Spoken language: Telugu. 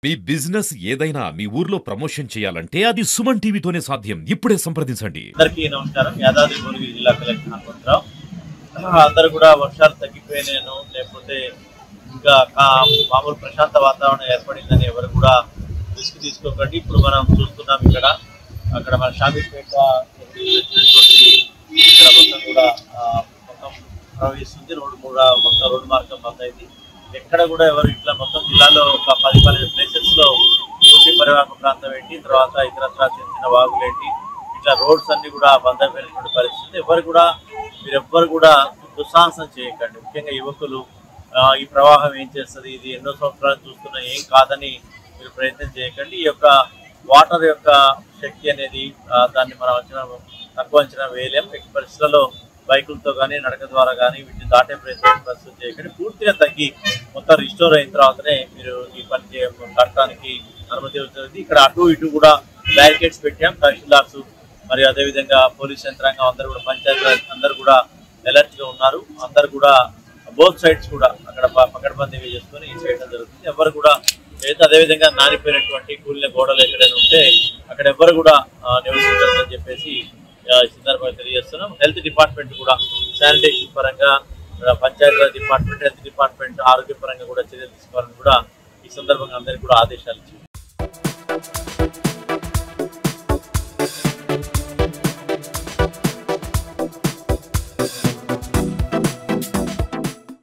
మీ బిజినెస్ ఏదైనా మీ ఊర్లో ప్రమోషన్ చేయాలంటే అది సుమన్ టీవీతోనే సాధ్యం. ఇప్పుడే సంప్రదించండి. అందరికీ నమస్కారం. యాదాద్రి భువనగిరి జిల్లా కలెక్టర్ హనుమంతరావు. అందరూ కూడా వర్షాలు తగ్గిపోయినాను లేకపోతే ఇంకా మామూలు ప్రశాంత వాతావరణం ఏర్పడిందని ఎవరు కూడా రిస్క్ తీసుకోకండి. ఇప్పుడు మనం చూస్తున్నాం అక్కడ మన షామీర్పేట ఇక్కడ మొత్తం కూడా మొత్తం ప్రవహిస్తుంది. మొత్తం రోడ్డు మార్గం బంద్ అయింది. ఎక్కడ కూడా ఎవరు ఇట్లా మొత్తం జిల్లాలో ఒక 10-12 ప్లేసెస్లో ఊటీ పరివాహక ప్రాంతం ఏంటి, తర్వాత ఇతరత్ర చిన్న చిన్న వాగులు ఏంటి, ఇట్లా రోడ్స్ అన్ని కూడా బంద్ అయిపోయినటువంటి పరిస్థితి. మీరెవ్వరు కూడా దుస్సాహసం చేయకండి. ముఖ్యంగా యువకులు ఈ ప్రవాహం ఏం చేస్తుంది, ఇది ఎన్నో సంవత్సరాలు చూస్తున్నా ఏం కాదని మీరు ప్రయత్నం చేయకండి. ఈ యొక్క వాటర్ యొక్క శక్తి అనేది దాన్ని మనం తక్కువ అంచనా వేయలేం. ఎట్టి పరిస్థితుల్లో బైకులతో కానీ నడక ద్వారా కానీ వీటిని దాటే ప్రయత్నం చేయకండి. పూర్తిగా తగ్గి మొత్తం రిస్టోర్ అయిన తర్వాతనే మీరు ఈ పని కట్టడానికి అనుమతి అవుతుంది. ఇక్కడ అటు ఇటు కూడా బ్యారికేడ్స్ పెట్టాం. తహసీల్దార్స్ మరియు అదేవిధంగా పోలీస్ యంత్రాంగం అందరూ కూడా పంచాయతీ అందరూ కూడా అలర్ట్ గా ఉన్నారు. అందరు కూడా బోత్ సైడ్స్ కూడా అక్కడ పకడ్బందీగా చేసుకొని చేయడం జరుగుతుంది. ఎవరు కూడా అదేవిధంగా నానిపోయినటువంటి కూలిన గోడలు ఎక్కడైనా ఉంటే అక్కడ ఎవరు కూడా నివసించాలని చెప్పేసి ఈ సందర్భంగా తెలియజేస్తున్నాం. హెల్త్ డిపార్ట్మెంట్ కూడా శానిటేషన్ పరంగా, పంచాయతీరాజ్ డిపార్ట్మెంట్, హెల్త్ డిపార్ట్మెంట్ ఆరోగ్య పరంగా కూడా చర్యలు తీసుకోవాలని కూడా ఈ సందర్భంగా అందరికీ కూడా ఆదేశాలు ఇచ్చింది.